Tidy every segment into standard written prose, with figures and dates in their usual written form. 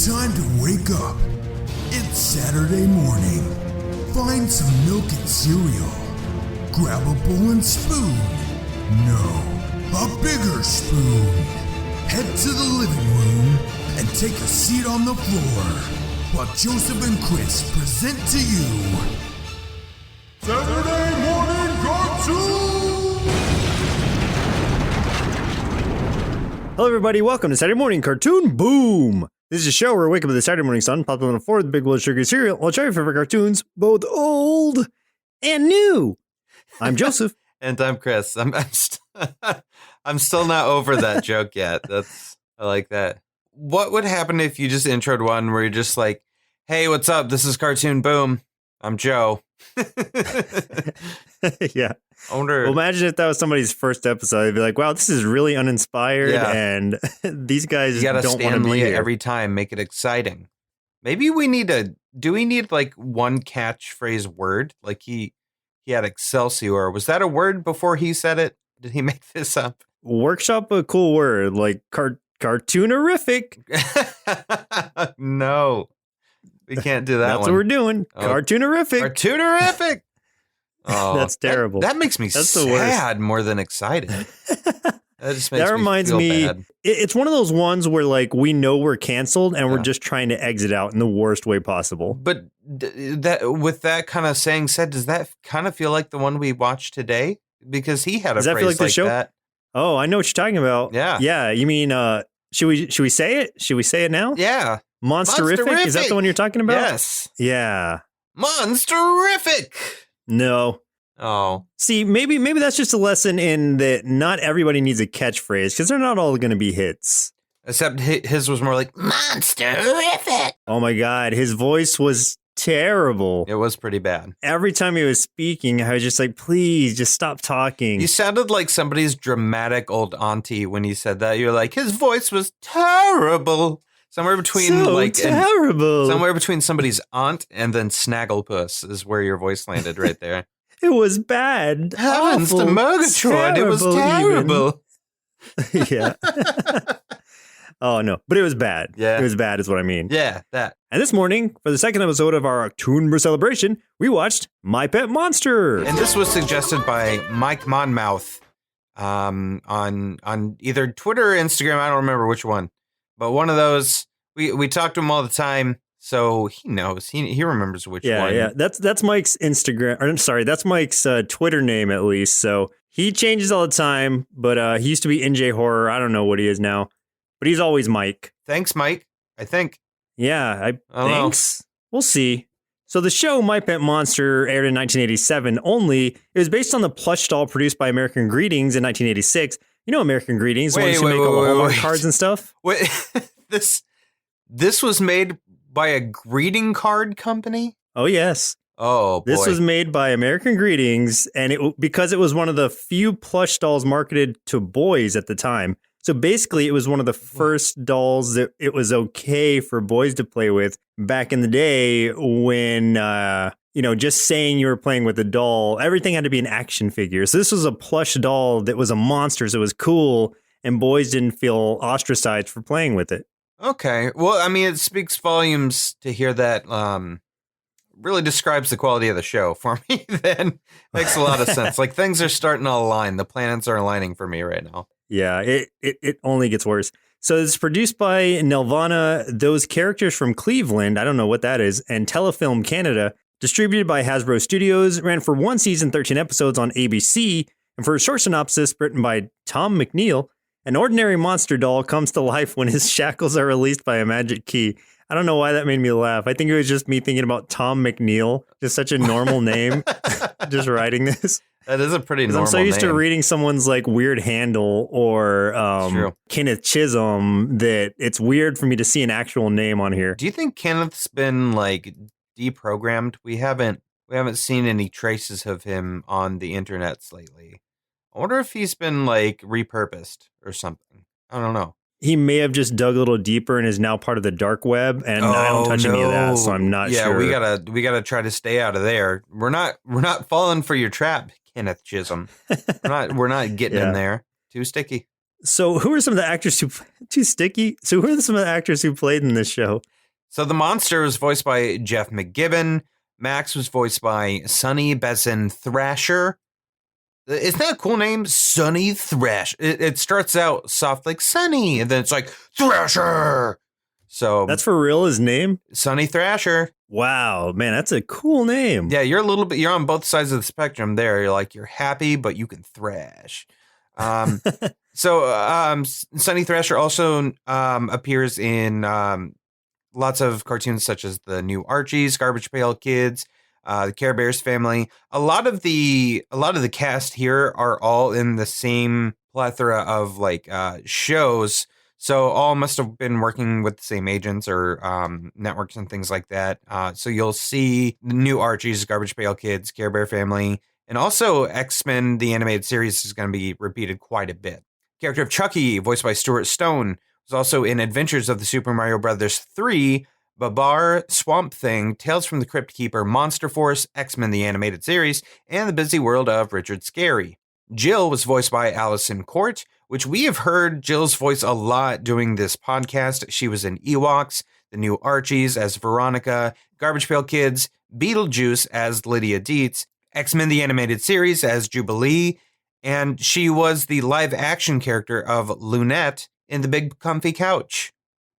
Time to wake up. It's Saturday morning. Find some milk and cereal. Grab a bowl and spoon. No, a bigger spoon. Head to the living room and take a seat on the floor while Joseph and Chris present to you Saturday Morning Cartoon! Hello everybody, welcome to Saturday Morning Cartoon Boom! This is a show where I wake up with the Saturday morning sun, pop on the floor with big blood sugar cereal, while try your favorite cartoons, both old and new. I'm Joseph. And I'm Chris. I'm still not over that joke yet. I like that. What would happen if you just introed one where you're just like, hey, what's up? This is Cartoon Boom. I'm Joe. Yeah. I wonder. Well, imagine if that was somebody's first episode. They'd be like, wow, this is really uninspired, and these guys don't want to be here. Every time, make it exciting. Maybe we need do we need like one catchphrase word? Like he had Excelsior. Was that a word before he said it? Did he make this up? Workshop a cool word, like cartoonerific. No. We can't do that. That's what we're doing. Cartoonerific. Cartoonerific. Oh, that's terrible. That makes me sad more than excited. That just makes that reminds me. bad. It's one of those ones where like we know we're canceled and we're just trying to exit out in the worst way possible. But that with that kind of saying said, does that kind of feel like the one we watched today? Because he had a phrase like that. Oh, I know what you're talking about. Yeah. Yeah. You mean should we say it? Should we say it now? Yeah. Monsterific? Is that the one you're talking about? Yes. Yeah. Monsterific. No. Oh. See, maybe that's just a lesson in that not everybody needs a catchphrase because they're not all going to be hits. Except his was more like Monsterific. Oh my God, his voice was terrible. It was pretty bad. Every time he was speaking, I was just like, please, just stop talking. You sounded like somebody's dramatic old auntie when you said that. You're like, his voice was terrible. Somewhere between somewhere between somebody's aunt and then Snagglepuss is where your voice landed right there. It was bad. Heavens to Murgatroyd, it was terrible. Yeah. Oh no, but it was bad. Yeah. It was bad is what I mean. Yeah, that. And this morning, for the second episode of our Toonber celebration, we watched My Pet Monster. And this was suggested by Mike Monmouth on either Twitter or Instagram. I don't remember which one. But one of those, we talk to him all the time, so he knows. He remembers which one. Yeah, that's Mike's Instagram. Or, I'm sorry, that's Mike's Twitter name at least. So he changes all the time, but he used to be NJ Horror. I don't know what he is now, but he's always Mike. Thanks, Mike. I think. Yeah, thanks. We'll see. So the show My Pet Monster aired in 1987 only. It was based on the plush doll produced by American Greetings in 1986. You know American Greetings, the ones who make all the Hallmark cards and stuff? Wait, this was made by a greeting card company? Oh, yes. Oh, boy. This was made by American Greetings, and because it was one of the few plush dolls marketed to boys at the time. So basically, it was one of the first dolls that it was okay for boys to play with back in the day when... just saying you were playing with a doll, everything had to be an action figure. So this was a plush doll that was a monster, so it was cool, and boys didn't feel ostracized for playing with it. Okay. Well, I mean, it speaks volumes to hear that. Really describes the quality of the show for me, then. Makes a lot of sense. Like, things are starting to align. The planets are aligning for me right now. Yeah, it only gets worse. So it's produced by Nelvana, Those Characters from Cleveland, I don't know what that is, and Telefilm Canada. Distributed by Hasbro Studios, ran for 1 season, 13 episodes on ABC, and for a short synopsis written by Tom McNeil, an ordinary monster doll comes to life when his shackles are released by a magic key. I don't know why that made me laugh. I think it was just me thinking about Tom McNeil, just such a normal name, just writing this. That is a pretty normal name. I'm so used to reading someone's like weird handle or Kenneth Chisholm that it's weird for me to see an actual name on here. Do you think Kenneth's been like deprogrammed? We haven't seen any traces of him on the internets lately. I wonder if he's been like repurposed or something. I don't know. He may have just dug a little deeper and is now part of the dark web, and I don't touch any of that, so I'm not sure. Yeah, we gotta try to stay out of there. We're not falling for your trap, Kenneth Chisholm. we're not getting in there. Too sticky. So who are some of the actors who too sticky? So who are some of the actors who played in this show? So the monster was voiced by Jeff McGibbon. Max was voiced by Sonny Besan Thrasher. Isn't that a cool name? Sonny Thrash. It starts out soft like Sonny, and then it's like Thrasher. So that's for real, his name? Sonny Thrasher. Wow, man, that's a cool name. Yeah, you're on both sides of the spectrum there. You're happy, but you can thrash. So Sonny Thrasher also appears in lots of cartoons such as the new Archies, Garbage Pail Kids, the Care Bears family. A lot of the cast here are all in the same plethora of shows. So all must have been working with the same agents or networks and things like that. So you'll see the new Archies, Garbage Pail Kids, Care Bear family, and also X-Men, the animated series, is going to be repeated quite a bit. Character of Chucky, voiced by Stuart Stone, was also in Adventures of the Super Mario Bros. 3, Babar, Swamp Thing, Tales from the Crypt Keeper, Monster Force, X-Men the Animated Series, and The Busy World of Richard Scarry. Jill was voiced by Allison Court, which we have heard Jill's voice a lot doing this podcast. She was in Ewoks, the new Archies as Veronica, Garbage Pail Kids, Beetlejuice as Lydia Dietz, X-Men the Animated Series as Jubilee, and she was the live-action character of Lunette in The Big Comfy Couch.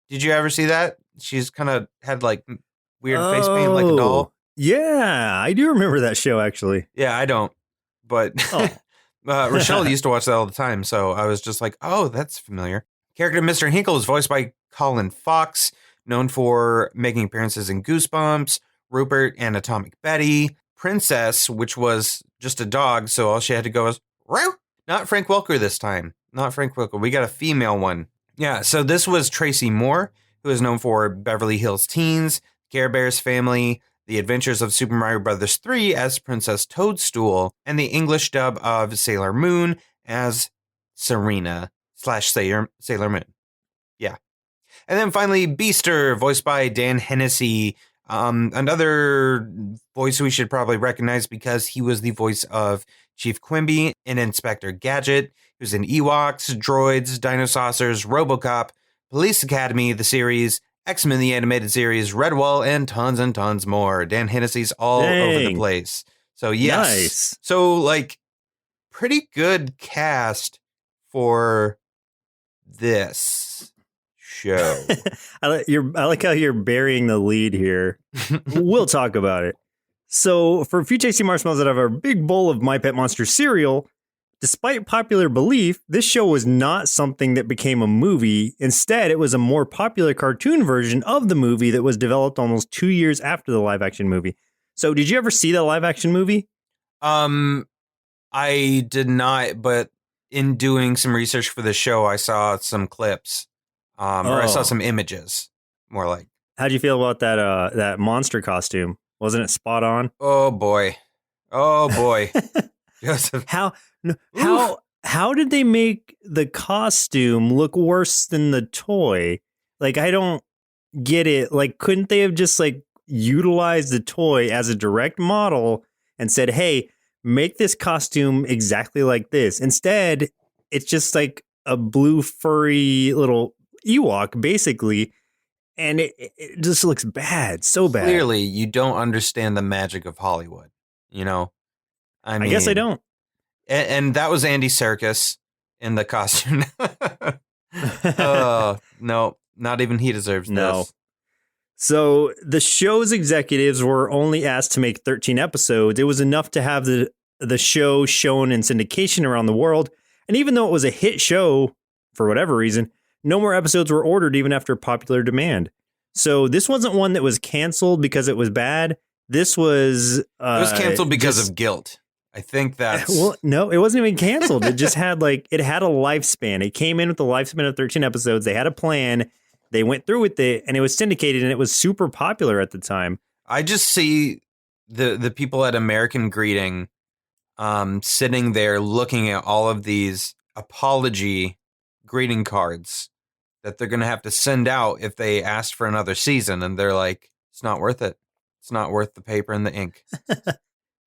Did you ever see that? She's kind of had weird face paint like a doll. Yeah, I do remember that show, actually. Yeah, I don't. But Rochelle used to watch that all the time, so I was just like, oh, that's familiar. Character Mr. Hinkle is voiced by Colin Fox, known for making appearances in Goosebumps, Rupert and Atomic Betty, Princess, which was just a dog, so all she had to go was, Row! Not Frank Welker this time. Not Frank Welker. We got a female one. Yeah, so this was Tracy Moore, who is known for Beverly Hills Teens, Care Bears Family, The Adventures of Super Mario Bros. 3 as Princess Toadstool, and the English dub of Sailor Moon as Serena/Sailor Moon. Yeah. And then finally, Beaster, voiced by Dan Hennessy, another voice we should probably recognize because he was the voice of Chief Quimby in Inspector Gadget. He was in Ewoks, Droids, Dinosaucers, RoboCop, Police Academy, the series, X-Men the Animated Series, Redwall, and tons more. Dan Hennessy's all over the place. So yes. Nice. So pretty good cast for this show. I like how you're burying the lead here. We'll talk about it. So for a few tasty marshmallows that have a big bowl of My Pet Monster cereal, despite popular belief, this show was not something that became a movie. Instead, it was a more popular cartoon version of the movie that was developed almost 2 years after the live-action movie. So did you ever see the live-action movie? I did not, but in doing some research for the show, I saw some clips, or I saw some images, more like. How'd you feel about that monster costume? Wasn't it spot on? Oh boy. Joseph. How did they make the costume look worse than the toy? I don't get it. Couldn't they have just utilized the toy as a direct model and said, hey, make this costume exactly like this? Instead, it's just a blue furry little Ewok, basically. And it just looks bad, so bad. Clearly, you don't understand the magic of Hollywood, I guess I don't. And that was Andy Serkis in the costume. No, not even he deserves this. So the show's executives were only asked to make 13 episodes. It was enough to have the show shown in syndication around the world. And even though it was a hit show, for whatever reason, no more episodes were ordered even after popular demand. So this wasn't one that was canceled because it was bad. This was... it was canceled because of guilt. I think that's... Well, no, it wasn't even canceled. It just had it had a lifespan. It came in with a lifespan of 13 episodes. They had a plan. They went through with it, and it was syndicated, and it was super popular at the time. I just see the people at American Greeting sitting there looking at all of these apology greeting cards that they're going to have to send out if they ask for another season. And they're like, it's not worth it. It's not worth the paper and the ink.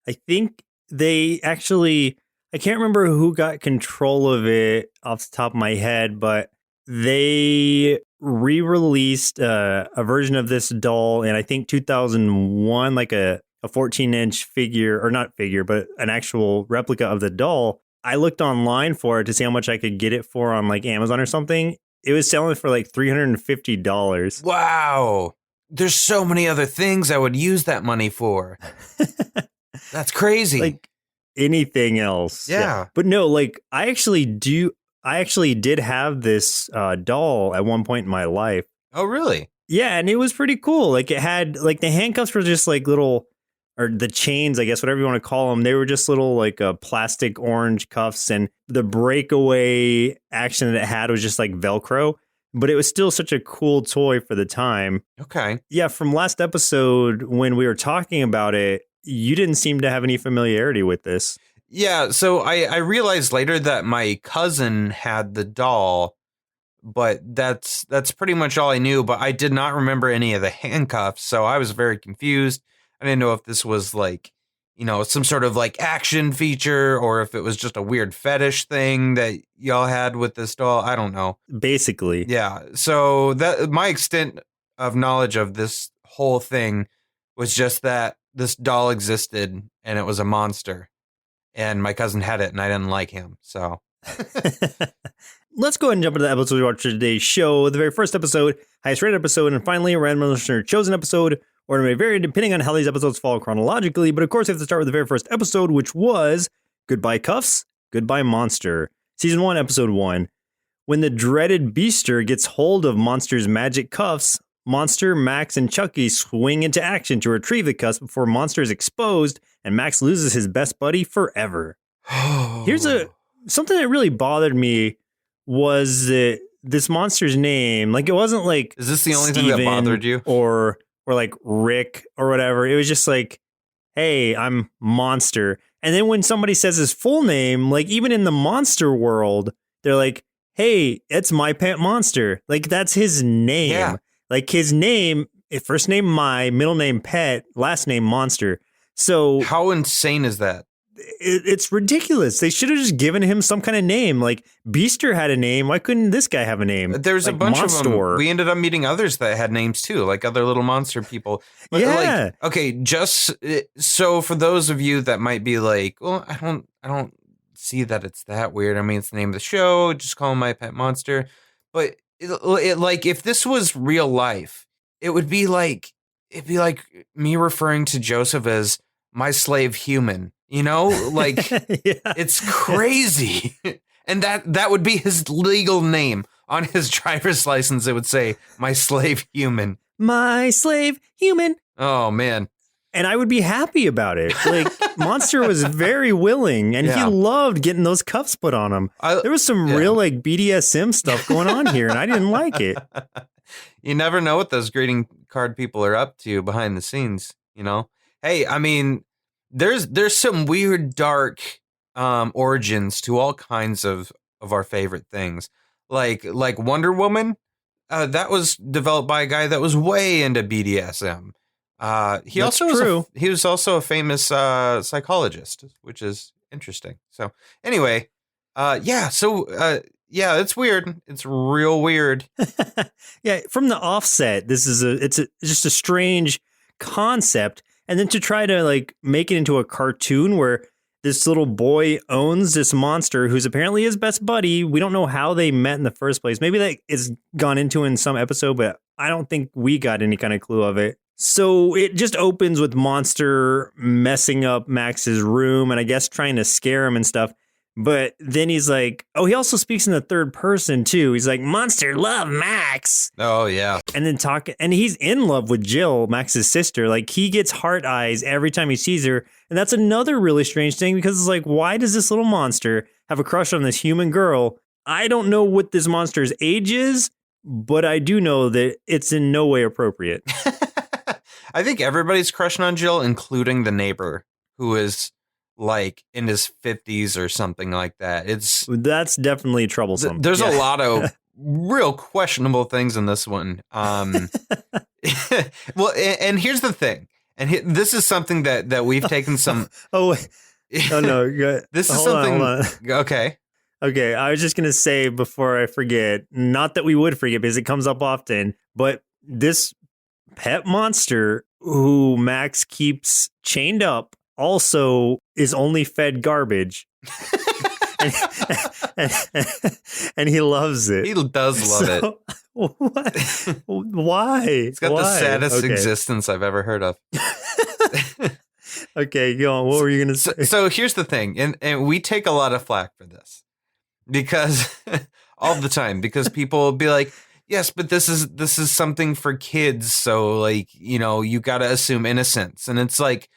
I think they actually, I can't remember who got control of it off the top of my head, but they re-released a version of this doll in, I think, 2001, like a 14-inch figure, or not figure, but an actual replica of the doll. I looked online for it to see how much I could get it for on like Amazon or something. It was selling for like $350. Wow. There's so many other things I would use that money for. That's crazy. Like anything else. Yeah. But no, like I actually did have this doll at one point in my life. Oh, really? Yeah, and it was pretty cool. Like it had like the handcuffs were just like little, or the chains, I guess, whatever you want to call them. They were just little like plastic orange cuffs, and the breakaway action that it had was just like Velcro. But it was still such a cool toy for the time. Okay. Yeah, from last episode when we were talking about it, you didn't seem to have any familiarity with this. Yeah, so I realized later that my cousin had the doll, but that's pretty much all I knew. But I did not remember any of the handcuffs, so I was very confused. I didn't know if this was like, some sort of like action feature, or if it was just a weird fetish thing that y'all had with this doll. I don't know. Basically. Yeah. So that my extent of knowledge of this whole thing was just that this doll existed and it was a monster, and my cousin had it and I didn't like him. So let's go ahead and jump into the episode we watched for today's show. The very first episode, highest rated episode, and finally a random listener chosen episode. Or it may vary depending on how these episodes fall chronologically, but of course we have to start with the very first episode, which was Goodbye Cuffs, Goodbye Monster. Season 1, Episode 1. When the dreaded Beaster gets hold of Monster's magic cuffs, Monster, Max, and Chucky swing into action to retrieve the cuffs before Monster is exposed and Max loses his best buddy forever. Here's something that really bothered me was that this monster's name, like it wasn't like is this the only Steven thing that bothered you? Or like Rick or whatever. It was just like, hey, I'm Monster. And then when somebody says his full name, like even in the monster world, they're like, hey, it's my pet Monster. Like that's his name. Yeah. Like his name, first name My, middle name Pet, last name Monster. So how insane is that? It's ridiculous. They should have just given him some kind of name. Like Beaster had a name. Why couldn't this guy have a name? There's like a bunch Monster. of them. We ended up meeting others that had names too, like other little monster people. But yeah. Like, okay, just so for those of you that might be like, well, I don't see that it's that weird. I mean, it's the name of the show. Just call him My Pet Monster. But it like if this was real life, it'd be like me referring to Joseph as my slave human. Like yeah. It's crazy. And that would be his legal name on his driver's license. It would say my slave human. My slave human. Oh, man. And I would be happy about it. Like Monster was very willing and he loved getting those cuffs put on him. There was some real like BDSM stuff going on here and I didn't like it. You never know what those greeting card people are up to behind the scenes, Hey, I mean, there's some weird, dark origins to all kinds of our favorite things. Like Wonder Woman, that was developed by a guy that was way into BDSM. He was also a famous psychologist, which is interesting. So anyway, it's weird. It's real weird. Yeah, from the offset, it's just a strange concept. And then to try to like make it into a cartoon where this little boy owns this monster who's apparently his best buddy. We don't know how they met in the first place. Maybe that is gone into in some episode, but I don't think we got any kind of clue of it. So it just opens with Monster messing up Max's room and I guess trying to scare him and stuff. But then he's like, oh, he also speaks in the third person, too. He's like, Monster, love Max. Oh, yeah. And then and he's in love with Jill, Max's sister. Like, he gets heart eyes every time he sees her. And that's another really strange thing because it's like, why does this little monster have a crush on this human girl? I don't know what this monster's age is, but I do know that it's in no way appropriate. I think everybody's crushing on Jill, including the neighbor, who is like in his 50s or something like that. That's definitely troublesome. There's a lot of real questionable things in this one. Well, and here's the thing. And this is something that we've taken some. Oh no! This is something. Okay. Okay, I was just going to say before I forget, not that we would forget because it comes up often, but this pet monster who Max keeps chained up also is only fed garbage. and, and he loves it. He does love it. What? Why? It's got Why? the saddest existence I've ever heard of. Okay, go on. What were you going to say? So here's the thing, and we take a lot of flack for this because all the time, because people will be like, yes, but this is something for kids. So like, you got to assume innocence. And it's like,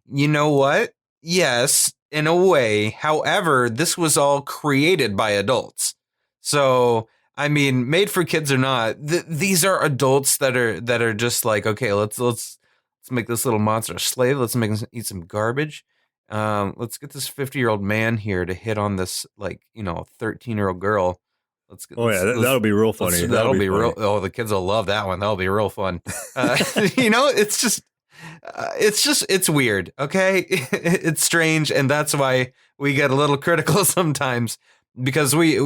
you know what? Yes, in a way. However, this was all created by adults. So, I mean, made for kids or not, these are adults that are just like, okay, let's make this little monster a slave. Let's make him eat some garbage. Let's get this 50-year-old man here to hit on this 13-year-old girl. That'll be real funny. That'll be real. Oh, the kids will love that one. That'll be real fun. It's weird. Okay, it's strange, and that's why we get a little critical sometimes because we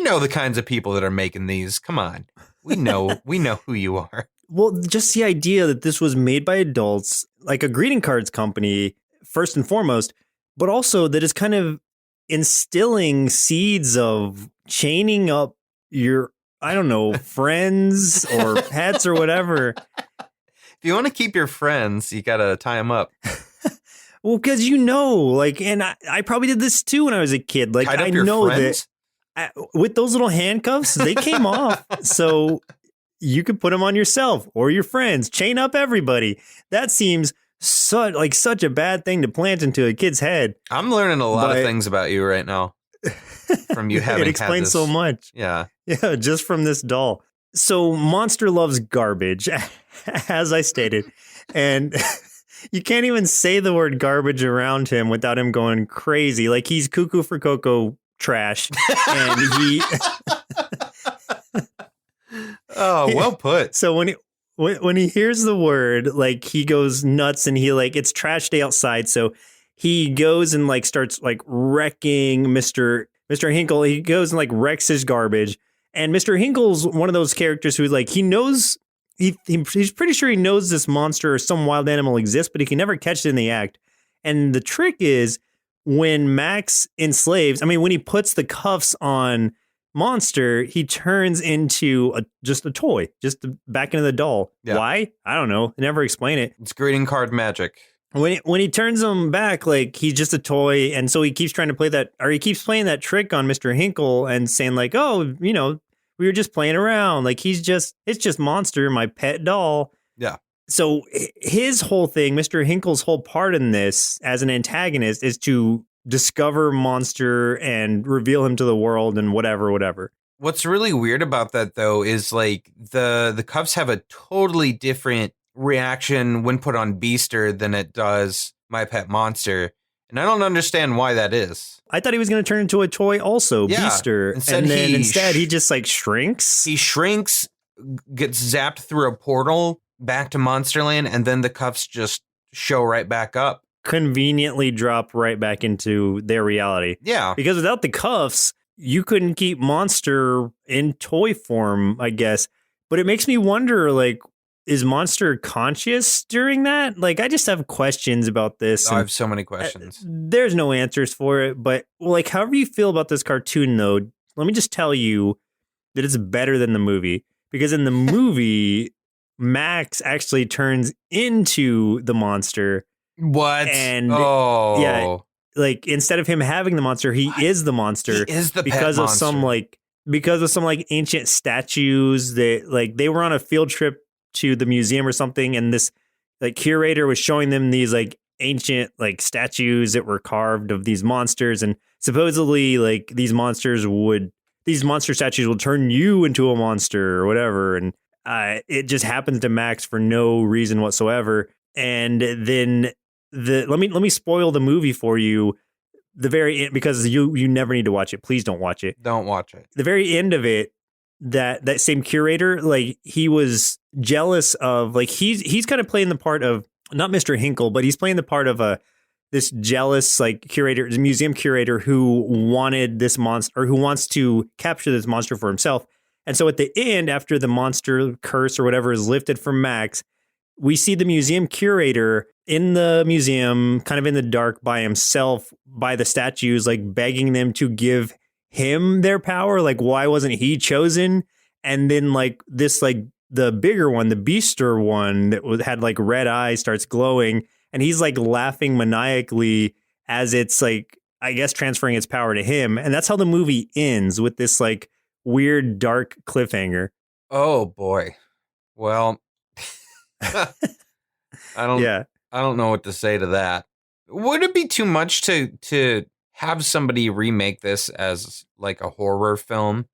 know the kinds of people that are making these. Come on, we know who you are. Well, just the idea that this was made by adults, like a greeting cards company, first and foremost, but also that is kind of instilling seeds of chaining up your, I don't know, friends or pets or whatever. If you want to keep your friends, you got to tie them up. Well, because and I probably did this too when I was a kid. Like, Tied up I your know friends? that with those little handcuffs, they came off. So you could put them on yourself or your friends, chain up everybody. That seems such a bad thing to plant into a kid's head. I'm learning a lot of things about you right now from you having it explains had this. So much. Yeah, just from this doll. So Monster loves garbage, as I stated, and you can't even say the word garbage around him without him going crazy. Like he's cuckoo for cocoa trash, and he. Oh, well put. So when he hears the word, like he goes nuts and he it's trash day outside. So he goes and starts wrecking Mr. Hinkle. He goes and wrecks his garbage. And Mr. Hinkle's one of those characters who he knows he's pretty sure he knows this monster or some wild animal exists, but he can never catch it in the act. And the trick is when Max enslaves, when he puts the cuffs on Monster, he turns into just a toy, just back into the doll. Yeah. Why? I don't know. They never explain it. It's greeting card magic. When he turns him back, he's just a toy, and so he keeps trying to play that, or he keeps playing that trick on Mr. Hinkle and saying oh, we were just playing around. It's just Monster, my pet doll. Yeah. So his whole thing, Mr. Hinkle's whole part in this as an antagonist is to discover Monster and reveal him to the world and whatever. What's really weird about that, though, is the cuffs have a totally different reaction when put on Beaster than it does My Pet Monster. And I don't understand why that is. I thought he was going to turn into a toy also, yeah. Beaster. Instead he just shrinks. He shrinks, gets zapped through a portal back to Monsterland, and then the cuffs just show right back up. Conveniently drop right back into their reality. Yeah. Because without the cuffs, you couldn't keep Monster in toy form, I guess. But it makes me wonder, is Monster conscious during that? I just have questions about this. I have so many questions. There's no answers for it. But, however you feel about this cartoon, though, let me just tell you that it's better than the movie. Because in the movie, Max actually turns into the monster. What? And yeah, instead of him having the monster, he is the monster. He is the because pet of monster. because of some ancient statues that they were on a field trip to the museum or something, and this curator was showing them these ancient statues that were carved of these monsters, and supposedly these monster statues will turn you into a monster or whatever, and it just happens to Max for no reason whatsoever. And then let me spoil the movie for you. The very end, because you never need to watch it. Please don't watch it. Don't watch it. The very end of it, that same curator, he was jealous of he's kind of playing the part of not Mr. Hinkle, but he's playing the part of a this jealous like curator, museum curator who wanted this monster or who wants to capture this monster for himself. And so at the end, after the monster curse or whatever is lifted from Max, we see the museum curator in the museum, kind of in the dark by himself, by the statues, like begging them to give him their power. Like, why wasn't he chosen? And then like this, like the bigger one, the Beaster one that had like red eyes starts glowing. And he's like laughing maniacally as it's like, I guess, transferring its power to him. And that's how the movie ends, with this like weird, dark cliffhanger. Oh, boy. Well, I don't know what to say to that. Would it be too much to have somebody remake this as like a horror film?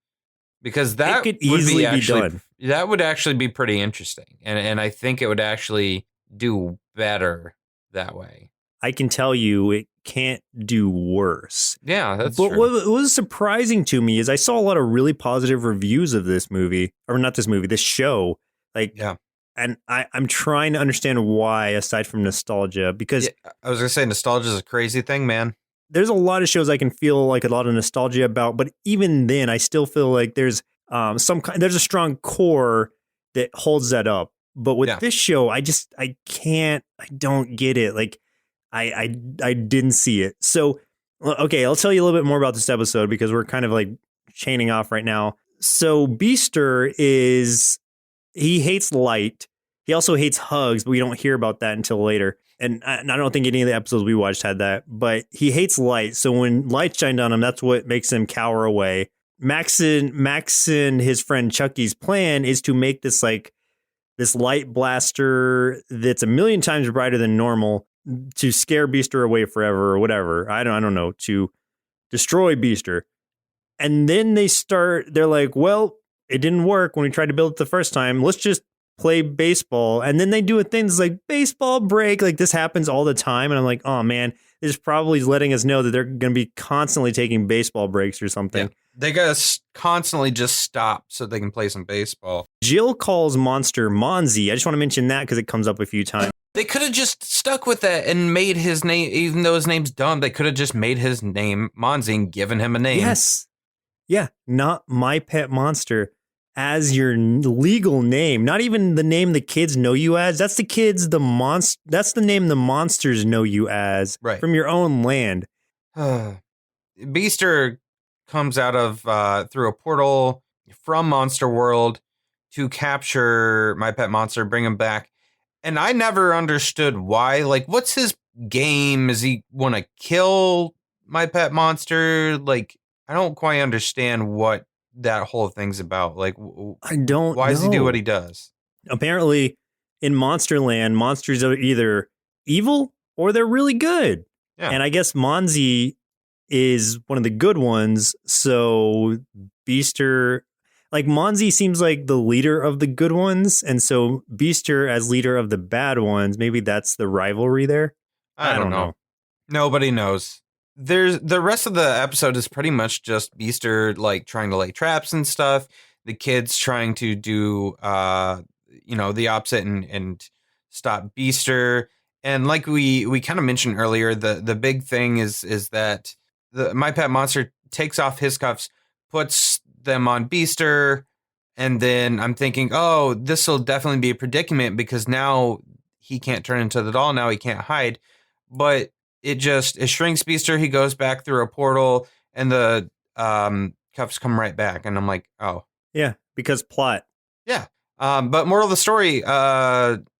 Because that could easily be done. That would actually be pretty interesting. And I think it would actually do better that way. I can tell you it can't do worse. Yeah, that's but true. What was surprising to me is I saw a lot of really positive reviews of this movie, or not this movie, this show. Like, yeah. And I'm trying to understand why, aside from nostalgia, because I was going to say nostalgia is a crazy thing, man. There's a lot of shows I can feel like a lot of nostalgia about, but even then I still feel like there's there's a strong core that holds that up. But with this show, I don't get it. Like I didn't see it. So, okay, I'll tell you a little bit more about this episode because we're kind of like chaining off right now. So Beaster he hates light. He also hates hugs, but we don't hear about that until later. And I don't think any of the episodes we watched had that, but he hates light. So when light shined on him, that's what makes him cower away. Max and his friend Chucky's plan is to make this light blaster that's 1,000,000 times brighter than normal to scare Beaster away forever or whatever. I don't know, to destroy Beaster. And then they're like, well, it didn't work when we tried to build it the first time. Let's just play baseball. And then they do things like baseball break. Like this happens all the time. And I'm like, oh man, this probably is letting us know that they're going to be constantly taking baseball breaks or something. Yeah. They got to constantly just stop so they can play some baseball. Jill calls Monster Monzy. I just want to mention that because it comes up a few times. They could have just stuck with that and made his name, even though his name's dumb, they could have just made his name Monzy and given him a name. Yes. Yeah. Not My Pet Monster as your legal name. Not even the name the kids know you as. That's that's the name the monsters know you as. Right. From your own land. Beaster comes out of through a portal from Monster World to capture My Pet Monster, bring him back. And I never understood why. Like, what's his game? Does he want to kill My Pet Monster? Like, I don't quite understand what that whole thing's about. Like, I don't why know. does he do what he does? Apparently, in Monsterland, monsters are either evil or they're really good. Yeah. And I guess Monzy is one of the good ones. So Beaster, like Monzy seems like the leader of the good ones. And so Beaster as leader of the bad ones, maybe that's the rivalry there. I don't know. Nobody knows. There's the rest of the episode is pretty much just Beaster like trying to lay traps and stuff. The kids trying to do the opposite and stop Beaster. And like we kind of mentioned earlier, the big thing is that the My Pet Monster takes off his cuffs, puts them on Beaster, and then I'm thinking, oh, this will definitely be a predicament because now he can't turn into the doll. Now he can't hide. But it shrinks Beaster. He goes back through a portal, and the cuffs come right back. And I'm like, oh. Yeah, because plot. Yeah. But moral of the story,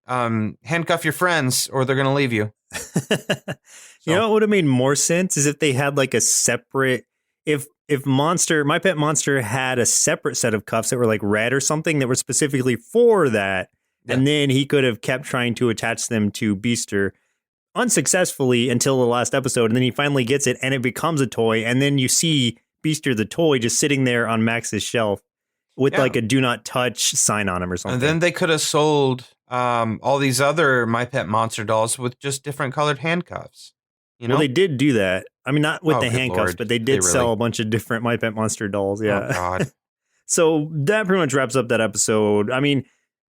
handcuff your friends or they're going to leave you. You know what would have made more sense is if they had like a separate, if My Pet Monster had a separate set of cuffs that were like red or something that were specifically for that. Yeah. And then he could have kept trying to attach them to Beaster unsuccessfully until the last episode. And then he finally gets it and it becomes a toy. And then you see Beaster the toy just sitting there on Max's shelf with like a do not touch sign on him or something. And then they could have sold all these other My Pet Monster dolls with just different colored handcuffs. You know? Well, they did do that. I mean, not with the handcuffs, Lord. but they did sell a bunch of different My Pet Monster dolls. Yeah. Oh, God. So that pretty much wraps up that episode. I mean,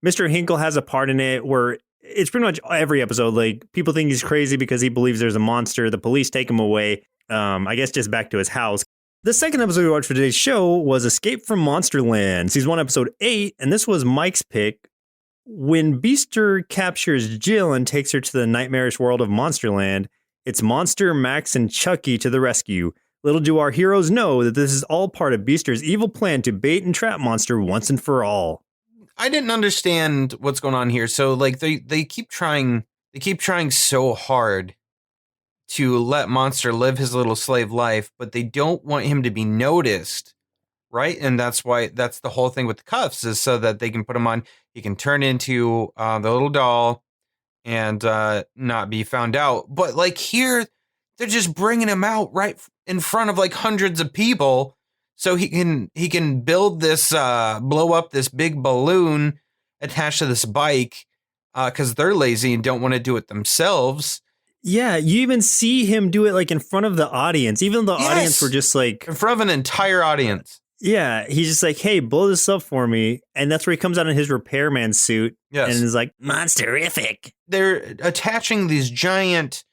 Mr. Hinkle has a part in it where it's pretty much every episode. Like, people think he's crazy because he believes there's a monster. The police take him away. I guess just back to his house. The second episode we watched for today's show was Escape from Monsterland, season 1, episode 8, and this was Mike's pick. When Beaster captures Jill and takes her to the nightmarish world of Monsterland, it's Monster, Max, and Chucky to the rescue. Little do our heroes know that this is all part of Beaster's evil plan to bait and trap Monster once and for all. I didn't understand what's going on here. So, like, they keep trying so hard to let Monster live his little slave life, but they don't want him to be noticed, right? And that's the whole thing with the cuffs, is so that they can put him on. He can turn into the little doll and not be found out. But like here, they're just bringing him out right in front of like hundreds of people, so he can build this blow up this big balloon attached to this bike because they're lazy and don't want to do it themselves. Yeah, you even see him do it like in front of the audience. Even the audience were just like... in front of an entire audience. Yeah, he's just like, hey, blow this up for me. And that's where he comes out in his repairman suit. Yes. And is like, Monsterific. They're attaching these giant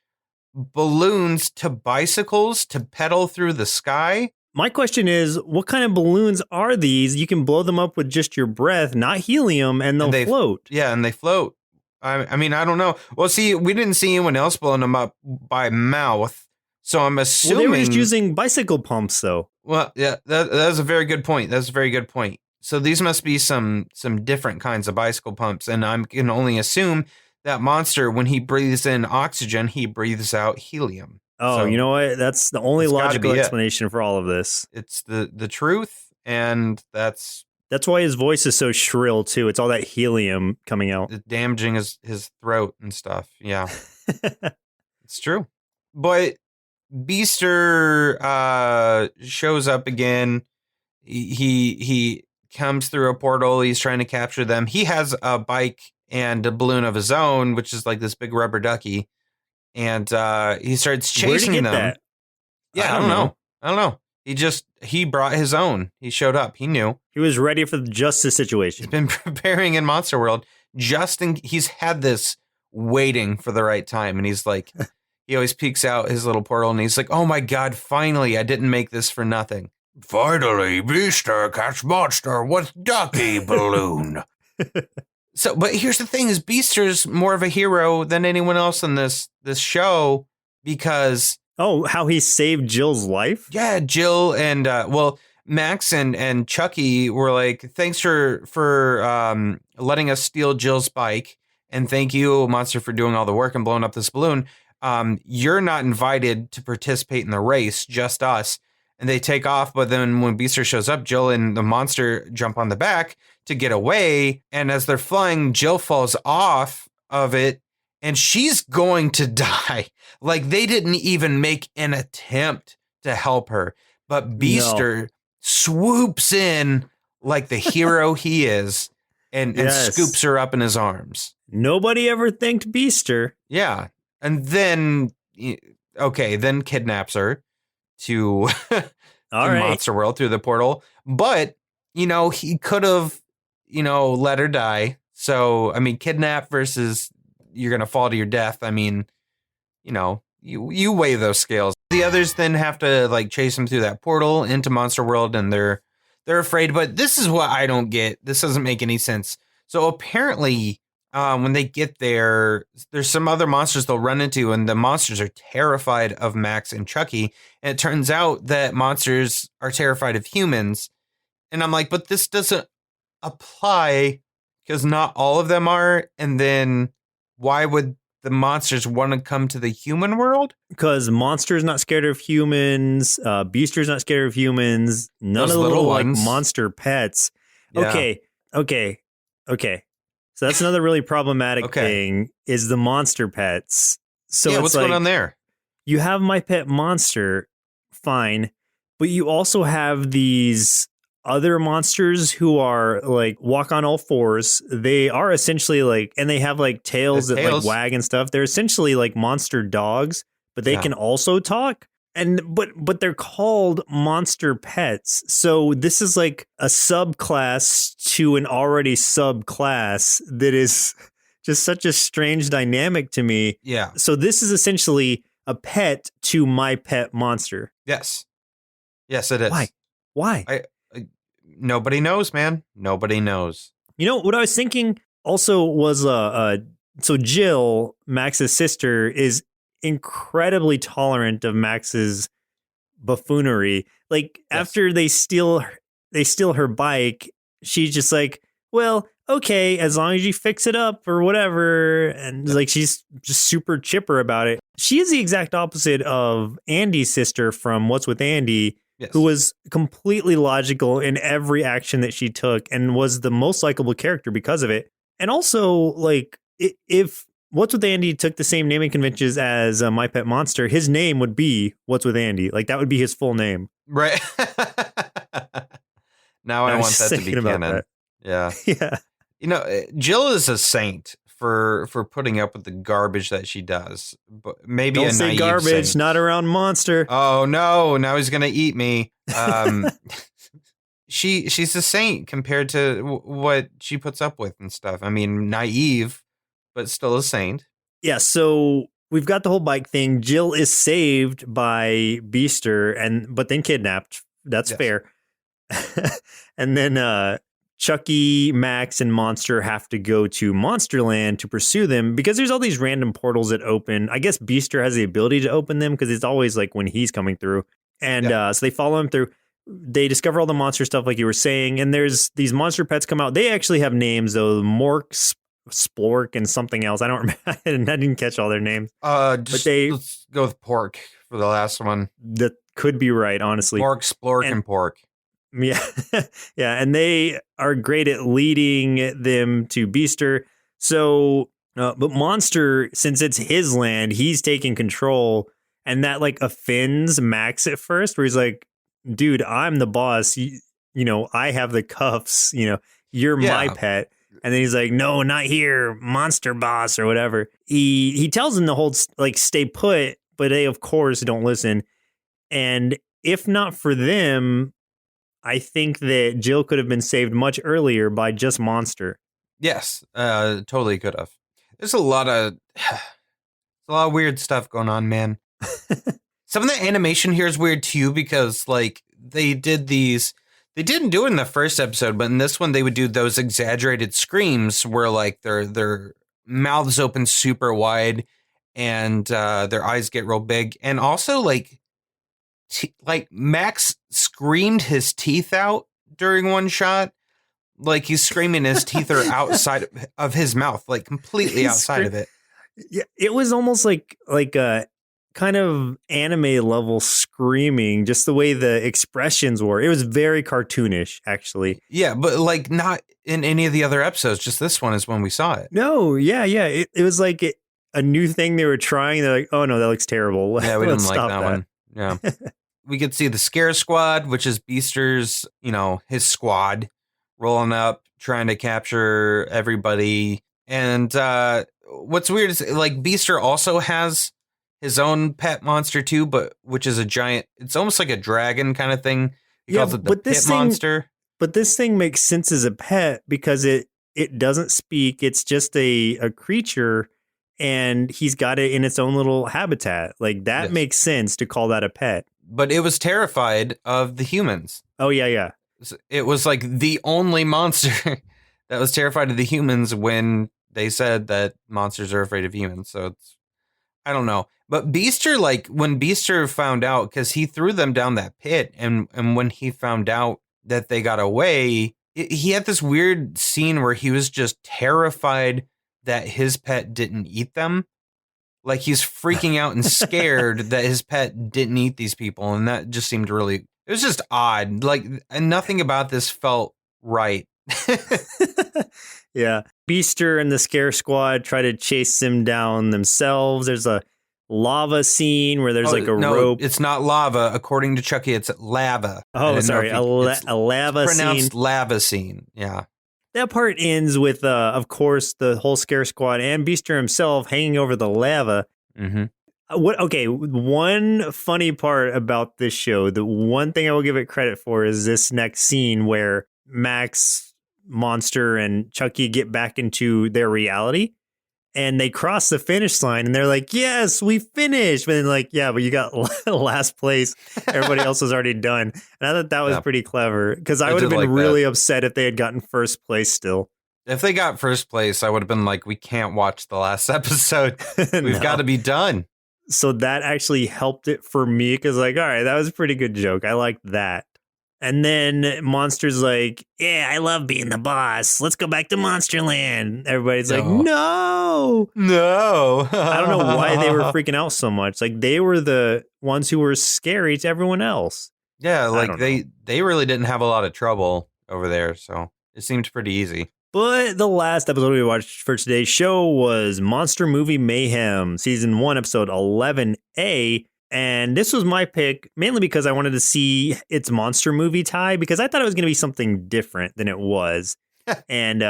balloons to bicycles to pedal through the sky. My question is, what kind of balloons are these? You can blow them up with just your breath, not helium, and they'll float. Yeah, and they float. I mean, I don't know. Well, see, we didn't see anyone else blowing them up by mouth, so I'm assuming... Well, they were just using bicycle pumps, though. Well, yeah, that's a very good point. That's a very good point. So these must be some different kinds of bicycle pumps, and I can only assume that Monster, when he breathes in oxygen, he breathes out helium. Oh, so you know what? That's the only logical explanation for all of this. It's the truth, and that's why his voice is so shrill, too. It's all that helium coming out. It's damaging his throat and stuff. Yeah. It's true. But Beaster shows up again. He comes through a portal. He's trying to capture them. He has a bike and a balloon of his own, which is like this big rubber ducky. And he starts chasing them. That? Yeah, I don't know. He brought his own. He showed up. He knew. He was ready for the justice situation. He's been preparing in Monster World. He's had this waiting for the right time. And he's like, he always peeks out his little portal and he's like, oh my God, finally, I didn't make this for nothing. Finally, Beaster catch Monster with ducky balloon. So, but here's the thing: is Beaster's more of a hero than anyone else in this show because how he saved Jill's life? Yeah, Jill and Max and Chucky were like, thanks for letting us steal Jill's bike, and thank you, Monster, for doing all the work and blowing up this balloon. You're not invited to participate in the race, just us. And they take off, but then when Beaster shows up, Jill and the Monster jump on the back to get away. And as they're flying, Jill falls off of it and she's going to die. Like, they didn't even make an attempt to help her. But Beaster swoops in like the hero he is and scoops her up in his arms. Nobody ever thanked Beaster. Yeah. And then, then kidnaps her to Monster World through the portal. But, he could have, let her die. So, I mean, kidnap versus you're going to fall to your death. I mean, you weigh those scales. The others then have to like chase him through that portal into Monster World, and they're afraid. But this is what I don't get. This doesn't make any sense. So apparently, when they get there, there's some other monsters they'll run into, and the monsters are terrified of Max and Chucky. And it turns out that monsters are terrified of humans. And I'm like, but this doesn't apply because not all of them are. And then why would the monsters want to come to the human world? Because Monster's not scared of humans. Beaster's not scared of humans. None of the little like monster pets. Yeah. Okay. So that's another really problematic thing is the monster pets. So what's going on there? You have My Pet Monster, fine, but you also have these other monsters who are like walk on all fours. They are essentially like, and they have like tails that like wag and stuff. They're essentially like monster dogs, but they can also talk. And but they're called monster pets. So this is like a subclass to an already subclass that is just such a strange dynamic to me. Yeah. So this is essentially a pet to my pet monster. Yes. Yes, it is. Why? Nobody knows, man. Nobody knows. You know, what I was thinking also was, so Jill, Max's sister, is incredibly tolerant of Max's buffoonery. Like, after they steal her bike, she's just like, well, okay, as long as you fix it up or whatever. And like, she's just super chipper about it. She is the exact opposite of Andy's sister from What's with Andy, who was completely logical in every action that she took and was the most likable character because of it. And also, like, if What's with Andy took the same naming conventions as My Pet Monster, his name would be What's with Andy. Like, that would be his full name. Right. Now I want that to be canon. Yeah. Yeah. You know, Jill is a saint for putting up with the garbage that she does. But maybe Don't a say naive garbage, saint. not around Monster. Oh no, now he's gonna eat me. She's a saint compared to what she puts up with and stuff. I mean, naive, but still a saint. Yeah, so we've got the whole bike thing. Jill is saved by Beaster, but then kidnapped. That's fair. And then Chucky, Max, and Monster have to go to Monsterland to pursue them because there's all these random portals that open. I guess Beaster has the ability to open them because it's always like when he's coming through. And so they follow him through. They discover all the monster stuff like you were saying. And there's these monster pets come out. They actually have names, though. Mork, Splork, and something else. I don't remember. I didn't catch all their names. Let's go with Pork for the last one. That could be right, honestly. Mork, Splork, and Pork. Yeah. Yeah. And they are great at leading them to Beaster. So, but Monster, since it's his land, he's taking control. And that like offends Max at first, where he's like, dude, I'm the boss. You know, I have the cuffs. You know, you're my pet. And then he's like, no, not here, monster boss or whatever. He tells them to hold, like, stay put, but they, of course, don't listen. And if not for them, I think that Jill could have been saved much earlier by just Monster. Yes, totally could have. There's a lot of weird stuff going on, man. Some of the animation here is weird too because like they didn't do it in the first episode, but in this one they would do those exaggerated screams where like their mouths open super wide and their eyes get real big, and also like Max screamed his teeth out during one shot. Like he's screaming his teeth are outside of his mouth, like completely outside of it. Yeah, it was almost like a kind of anime level screaming, just the way the expressions were. It was very cartoonish, actually. Yeah, but like not in any of the other episodes. Just this one is when we saw it. No, yeah. It was like a new thing they were trying. They're like, oh no, that looks terrible. Yeah, we didn't like that one. Yeah. We could see the Scare Squad, which is Beaster's, his squad, rolling up, trying to capture everybody. And what's weird is like Beaster also has his own pet monster too, but which is a giant, it's almost like a dragon kind of thing. He calls it the pit monster. But this thing makes sense as a pet because it doesn't speak. It's just a creature, and he's got it in its own little habitat. Like that makes sense to call that a pet. But it was terrified of the humans. Oh, yeah. It was like the only monster that was terrified of the humans when they said that monsters are afraid of humans. So I don't know. But Beaster, like when Beaster found out, because he threw them down that pit, and when he found out that they got away, he had this weird scene where he was just terrified that his pet didn't eat them. Like he's freaking out and scared that his pet didn't eat these people. And that just seemed it was just odd. Like nothing about this felt right. Yeah. Beaster and the Scare Squad try to chase him down themselves. There's a lava scene where there's rope. It's not lava. According to Chucky, it's lava. Oh, sorry. A lava scene. Pronounced lava scene. Yeah. That part ends with, of course, the whole Scare Squad and Beaster himself hanging over the lava. Mm-hmm. One funny part about this show, the one thing I will give it credit for is this next scene where Max, Monster, and Chucky get back into their reality. and they cross the finish line and they're like, yes, we finished. But then like, yeah, but you got last place. Everybody else was already done. And I thought that was pretty clever because I would have been really upset if they had gotten first place still. If they got first place, I would have been like, we can't watch the last episode. We've got to be done. So that actually helped it for me because like, all right, that was a pretty good joke. I liked that. And then Monster's like, yeah, I love being the boss. Let's go back to Monsterland. Everybody's like, no. I don't know why they were freaking out so much. Like they were the ones who were scary to everyone else. Yeah, like they really didn't have a lot of trouble over there. So it seemed pretty easy. But the last episode we watched for today's show was Monster Movie Mayhem, Season 1, Episode 11A. And this was my pick, mainly because I wanted to see its monster movie tie, because I thought it was going to be something different than it was. And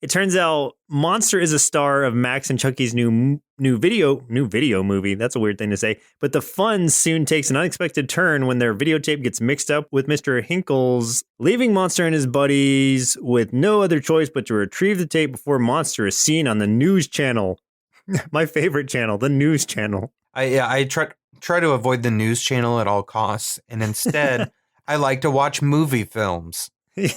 it turns out Monster is a star of Max and Chucky's new video movie. That's a weird thing to say. But the fun soon takes an unexpected turn when their videotape gets mixed up with Mr. Hinkle's, leaving Monster and his buddies with no other choice but to retrieve the tape before Monster is seen on the news channel. My favorite channel, the news channel. I try to avoid the news channel at all costs, and instead I like to watch movie films.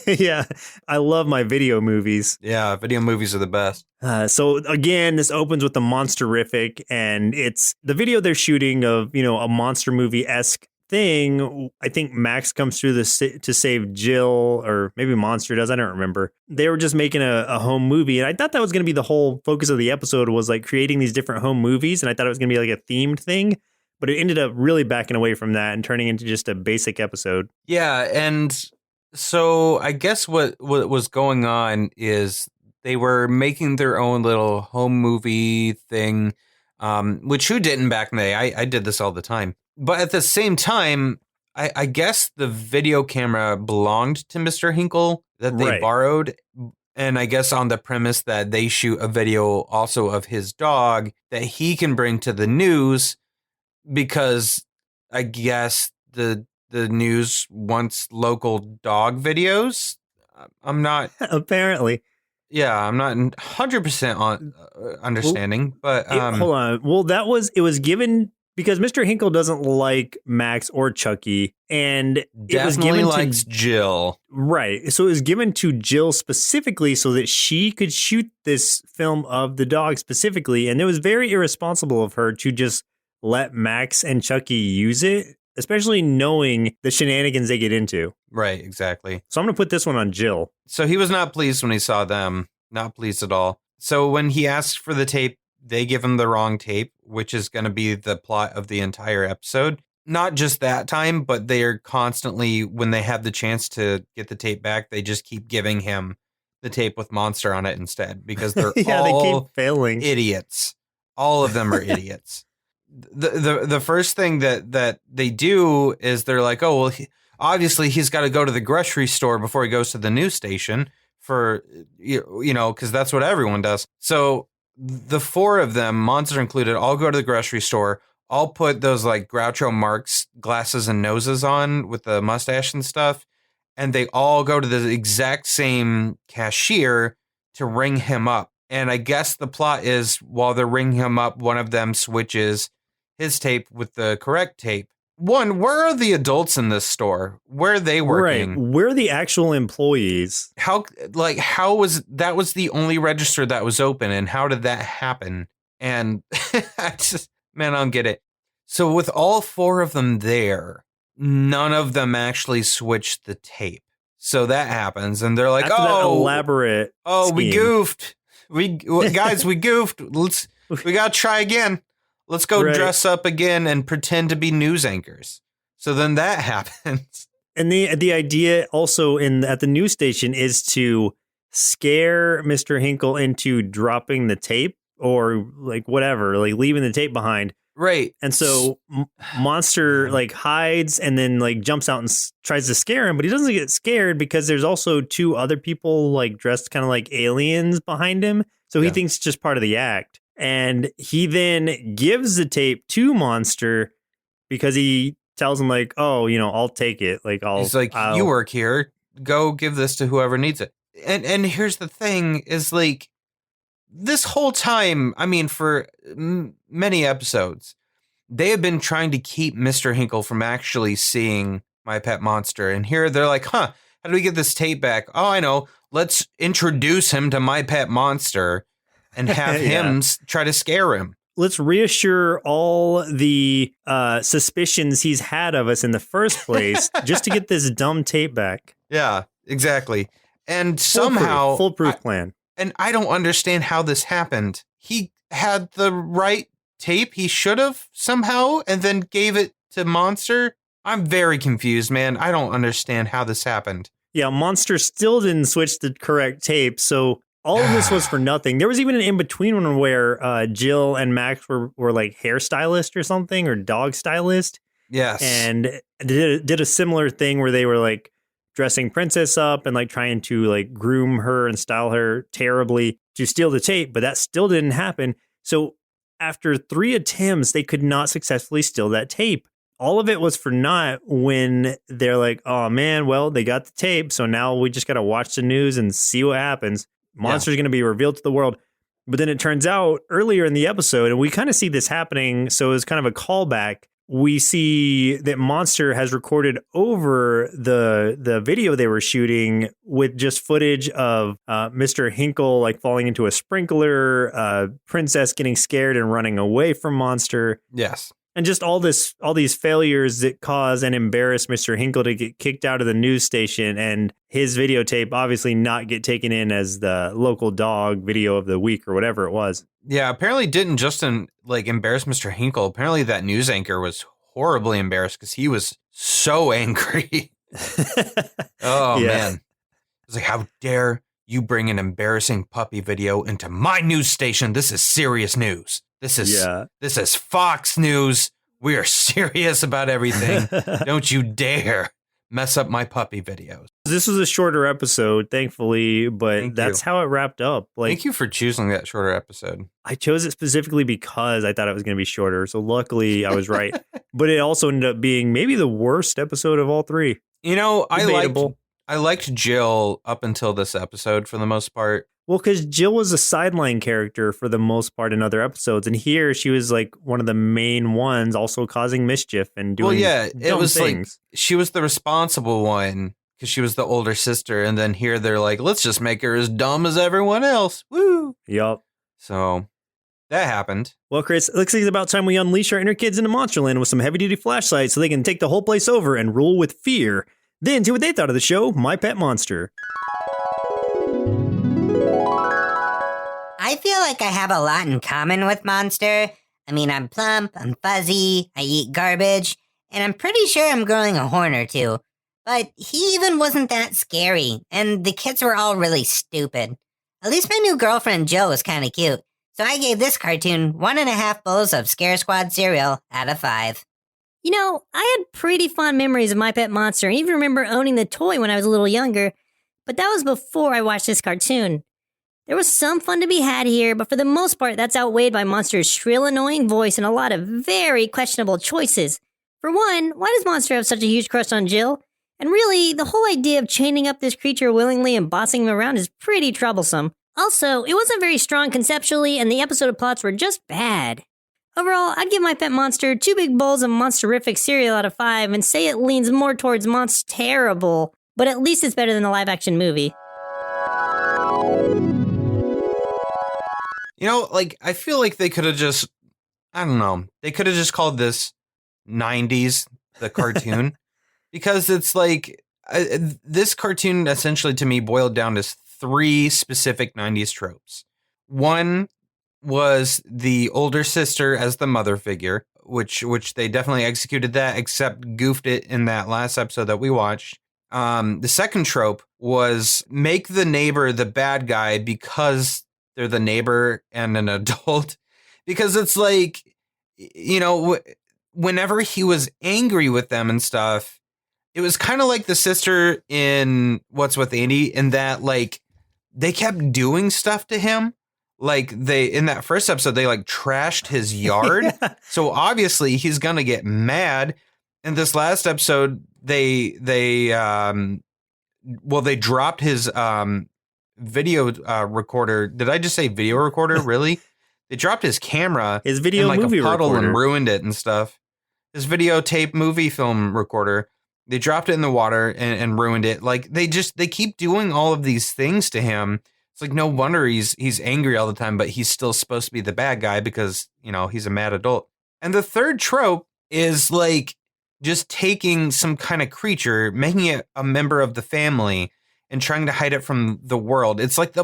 Yeah, I love my video movies. Yeah, video movies are the best. So again, this opens with the Monsterific, and it's the video they're shooting of, you know, a monster movie-esque thing. I think Max comes through to save Jill, or maybe Monster does. I don't remember. They were just making a home movie, and I thought that was going to be the whole focus of the episode, was like creating these different home movies, and I thought it was going to be like a themed thing. But it ended up really backing away from that and turning into just a basic episode. Yeah, and so I guess what was going on is they were making their own little home movie thing, which who didn't back in the day? I did this all the time. But at the same time, I guess the video camera belonged to Mr. Hinkle that they borrowed. And I guess on the premise that they shoot a video also of his dog that he can bring to the news, because I guess the news wants local dog videos. I'm not apparently. Yeah, I'm not 100% on understanding, but hold on. Well, it was given because Mr. Hinkle doesn't like Max or Chucky, and it was given likes Jill. Right. So it was given to Jill specifically so that she could shoot this film of the dog specifically, and it was very irresponsible of her to just let Max and Chucky use it, especially knowing the shenanigans they get into. Right, exactly. So I'm going to put this one on Jill. So he was not pleased when he saw them. Not pleased at all. So when he asked for the tape, they give him the wrong tape, which is going to be the plot of the entire episode. Not just that time, but they are constantly, when they have the chance to get the tape back, they just keep giving him the tape with Monster on it instead, because they're they keep failing. Idiots. All of them are idiots. The first thing that they do is they're like, oh, well, obviously he's got to go to the grocery store before he goes to the news station for, you know, because that's what everyone does. So the four of them, Monster included, all go to the grocery store, all put those like Groucho Marx glasses and noses on with the mustache and stuff, and they all go to the exact same cashier to ring him up. And I guess the plot is while they're ringing him up, one of them switches his tape with the correct tape. One, where are the adults in this store? Where are they working? Right. Where are the actual employees? How was the only register that was open, and how did that happen? And I don't get it. So with all four of them there, none of them actually switched the tape. So that happens, and they're like, after that elaborate scheme. We goofed. We goofed. We gotta try again. Let's go dress up again and pretend to be news anchors. So then that happens. And the idea also at the news station is to scare Mr. Hinkle into dropping the tape or like whatever, like leaving the tape behind. Right. And so Monster like hides and then like jumps out and tries to scare him, but he doesn't get scared because there's also two other people like dressed kind of like aliens behind him. So he thinks it's just part of the act. And he then gives the tape to Monster because he tells him like, oh, you know, I'll take it. Like he's like, you work here. Go give this to whoever needs it. And here's the thing is like, this whole time, I mean, for many episodes, they have been trying to keep Mr. Hinkle from actually seeing My Pet Monster. And here they're like, how do we get this tape back? Oh, I know. Let's introduce him to My Pet Monster and have him try to scare him. Let's reassure all the suspicions he's had of us in the first place just to get this dumb tape back. Yeah, exactly. And somehow... Foolproof plan. And I don't understand how this happened. He had the right tape, he should have somehow, and then gave it to Monster. I'm very confused, man. I don't understand how this happened. Yeah, Monster still didn't switch the correct tape, so all of this was for nothing. There was even an in-between one where Jill and Max were like hairstylist or something, or dog stylist. Yes. And did a similar thing where they were like dressing Princess up and like trying to like groom her and style her terribly to steal the tape, but that still didn't happen. So after 3 attempts, they could not successfully steal that tape. All of it was for naught when they're like, oh man, well, they got the tape, so now we just got to watch the news and see what happens. Monster's going to be revealed to the world. But then it turns out earlier in the episode, and we kind of see this happening, so it's kind of a callback. We see that Monster has recorded over the video they were shooting with just footage of Mr. Hinkle like falling into a sprinkler, Princess getting scared and running away from Monster. Yes. And just all these failures that cause and embarrass Mr. Hinkle to get kicked out of the news station, and his videotape obviously not get taken in as the local dog video of the week or whatever it was. Yeah, apparently didn't just embarrass Mr. Hinkle. Apparently that news anchor was horribly embarrassed because he was so angry. Oh, man. It's like, how dare you bring an embarrassing puppy video into my news station? This is serious news. This is Fox News. We are serious about everything. Don't you dare mess up my puppy videos. This was a shorter episode, thankfully, but that's how it wrapped up. Like, thank you for choosing that shorter episode. I chose it specifically because I thought it was going to be shorter. So luckily I was right. But it also ended up being maybe the worst episode of all 3. You know, I liked Jill up until this episode for the most part. Well, because Jill was a sideline character for the most part in other episodes. And here she was like one of the main ones, also causing mischief and doing it was things. Like she was the responsible one because she was the older sister. And then here they're like, let's just make her as dumb as everyone else. Woo. Yup. So that happened. Well, Chris, it looks like it's about time we unleash our inner kids into Monsterland with some heavy-duty flashlights so they can take the whole place over and rule with fear. Then see what they thought of the show, My Pet Monster. I feel like I have a lot in common with Monster. I mean, I'm plump, I'm fuzzy, I eat garbage, and I'm pretty sure I'm growing a horn or two. But he even wasn't that scary, and the kids were all really stupid. At least my new girlfriend Jill was kind of cute, so I gave this cartoon 1.5 bowls of Scare Squad cereal out of 5. You know, I had pretty fond memories of My Pet Monster, and even remember owning the toy when I was a little younger, but that was before I watched this cartoon. There was some fun to be had here, but for the most part, that's outweighed by Monster's shrill, annoying voice and a lot of very questionable choices. For one, why does Monster have such a huge crush on Jill? And really, the whole idea of chaining up this creature willingly and bossing him around is pretty troublesome. Also, it wasn't very strong conceptually, and the episode plots were just bad. Overall, I'd give My Pet Monster 2 big bowls of Monsterific cereal out of 5 and say it leans more towards Monsterable, but at least it's better than the live-action movie. You know, like, I feel like they could have just, I don't know, they could have just called this 90s, the cartoon. Because it's like, this cartoon essentially to me boiled down to 3 specific 90s tropes. One was the older sister as the mother figure, which they definitely executed that, except goofed it in that last episode that we watched. The second trope was make the neighbor the bad guy because they're the neighbor and an adult. Because it's like, you know, whenever he was angry with them and stuff, it was kind of like the sister in What's With Andy, in that, like, they kept doing stuff to him. Like, in that first episode, they, like, trashed his yard. Yeah. So obviously he's going to get mad. In this last episode, they dropped his video recorder. Did I just say video recorder? Really? They dropped his camera, his video in like movie a puddle recorder. and ruined it and stuff. His videotape movie film recorder. They dropped it in the water and ruined it. Like they keep doing all of these things to him. It's like no wonder he's angry all the time, but he's still supposed to be the bad guy because, you know, he's a mad adult. And the third trope is like just taking some kind of creature, making it a member of the family and trying to hide it from the world. It's like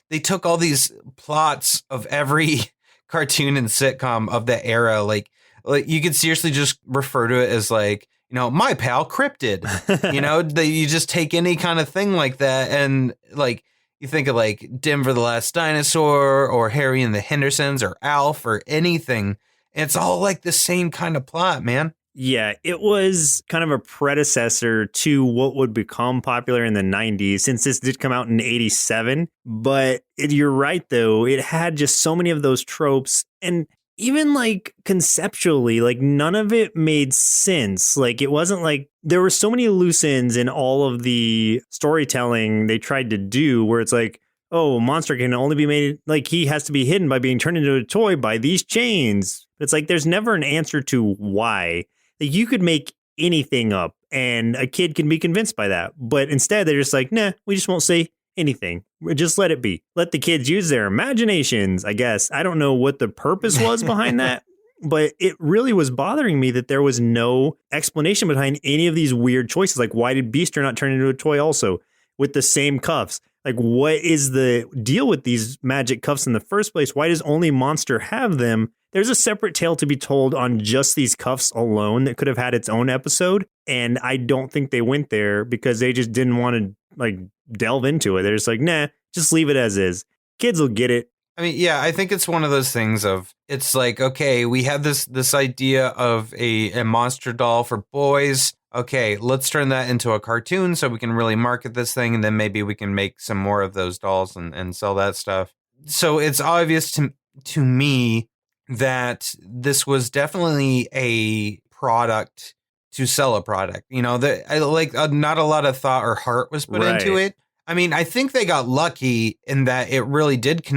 they took all these plots of every cartoon and sitcom of that era. Like you could seriously just refer to it as like, you know, my pal Cryptid, you know, you just take any kind of thing like that. And like, you think of like Denver the Last Dinosaur or Harry and the Hendersons or Alf or anything. It's all like the same kind of plot, man. Yeah, it was kind of a predecessor to what would become popular in the 90s, since this did come out in 87. But you're right, though. It had just so many of those tropes. And even like conceptually, like none of it made sense. Like it wasn't like there were so many loose ends in all of the storytelling they tried to do where it's like, oh, a monster can only be made, like he has to be hidden by being turned into a toy by these chains. It's like there's never an answer to why. Like you could make anything up and a kid can be convinced by that. But instead they're just like, nah, we just won't say anything. Just let it be. Let the kids use their imaginations, I guess. I don't know what the purpose was behind that, but it really was bothering me that there was no explanation behind any of these weird choices. Like, why did Beaster not turn into a toy also with the same cuffs? Like, what is the deal with these magic cuffs in the first place? Why does only Monster have them? There's a separate tale to be told on just these cuffs alone that could have had its own episode. And I don't think they went there because they just didn't want to like delve into it. They're just like, nah, just leave it as is. Kids will get it. I mean, yeah, I think it's one of those things of it's like, okay, we have this idea of a monster doll for boys. Okay, let's turn that into a cartoon so we can really market this thing. And then maybe we can make some more of those dolls and sell that stuff. So it's obvious to me that this was definitely a product to sell a product. You know, not a lot of thought or heart was put into it. I mean, I think they got lucky in that it really did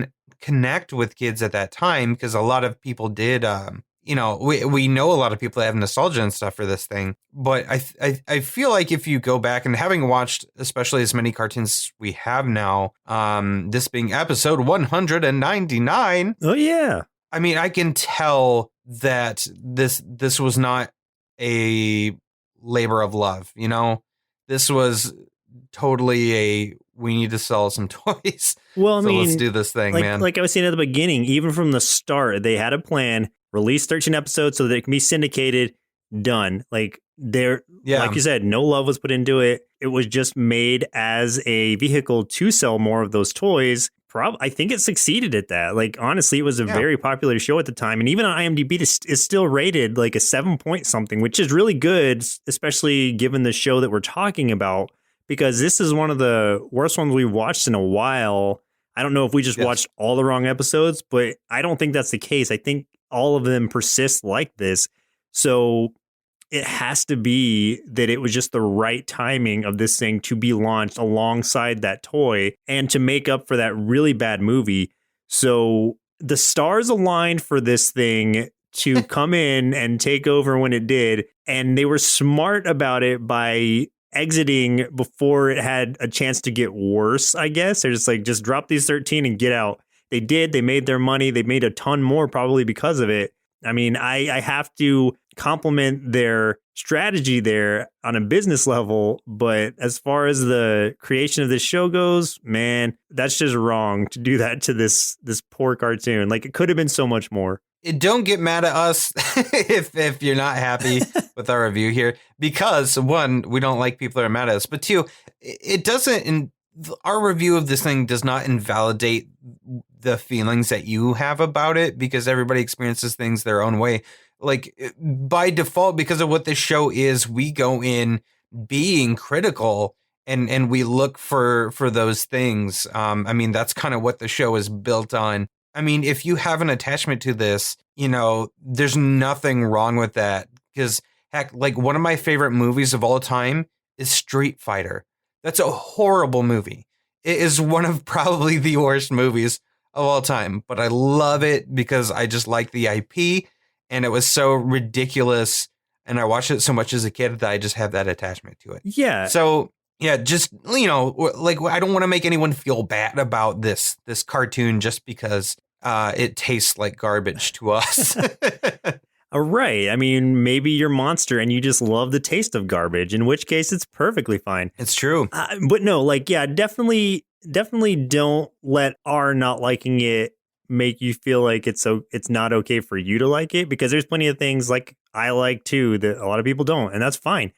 connect with kids at that time because a lot of people did. You know, we know a lot of people that have nostalgia and stuff for this thing. But I feel like if you go back and having watched especially as many cartoons we have now, this being episode 199. Oh, yeah. I mean, I can tell that this was not a labor of love, you know? This was totally we need to sell some toys. Well, I mean, let's do this thing, man. Like I was saying at the beginning, even from the start, they had a plan, release 13 episodes so that it can be syndicated, done. Like like you said, no love was put into it. It was just made as a vehicle to sell more of those toys. I think it succeeded at that. Like, honestly, it was a very popular show at the time. And even on IMDb, it's still rated like a 7 point something, which is really good, especially given the show that we're talking about, because this is one of the worst ones we've watched in a while. I don't know if we just watched all the wrong episodes, but I don't think that's the case. I think all of them persist like this. So it has to be that it was just the right timing of this thing to be launched alongside that toy and to make up for that really bad movie. So the stars aligned for this thing to come in and take over when it did. And they were smart about it by exiting before it had a chance to get worse, I guess. They're just like, just drop these 13 and get out. They did. They made their money. They made a ton more probably because of it. I mean, I have to compliment their strategy there on a business level, but as far as the creation of this show goes, man, that's just wrong to do that to this poor cartoon. Like, it could have been so much more. Don't get mad at us if you're not happy with our review here, because one, we don't like people that are mad at us, but two, it doesn't. Our review of this thing does not invalidate the feelings that you have about it, because everybody experiences things their own way. Like, by default, because of what this show is, we go in being critical and we look for those things. I mean, that's kind of what the show is built on. I mean, if you have an attachment to this, you know, there's nothing wrong with that. Because heck, like, one of my favorite movies of all time is Street Fighter. That's a horrible movie. It is one of probably the worst movies of all time, but I love it because I just like the IP and it was so ridiculous. And I watched it so much as a kid that I just have that attachment to it. Yeah. So yeah, just, like I don't want to make anyone feel bad about this cartoon just because it tastes like garbage to us. Right. I mean, maybe you're Monster and you just love the taste of garbage, in which case it's perfectly fine. It's true. But no, definitely don't let our not liking it make you feel like it's not okay for you to like it, because there's plenty of things like I like too that a lot of people don't, and that's fine.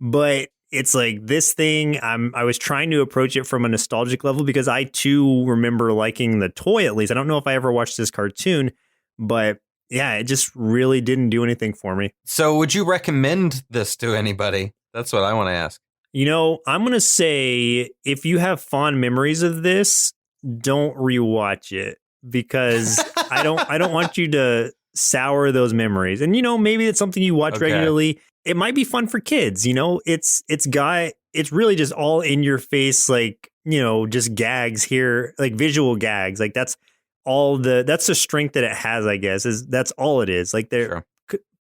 But it's like this thing, I was trying to approach it from a nostalgic level because I too remember liking the toy, at least. I don't know if I ever watched this cartoon, but yeah, it just really didn't do anything for me. So would you recommend this to anybody? That's what I want to ask. I'm going to say if you have fond memories of this, don't rewatch it, because I don't want you to sour those memories. And, maybe it's something you watch regularly. It might be fun for kids. It's really just all in your face, like, just gags here, like visual gags. Like that's the strength that it has, I guess, that's all it is. Like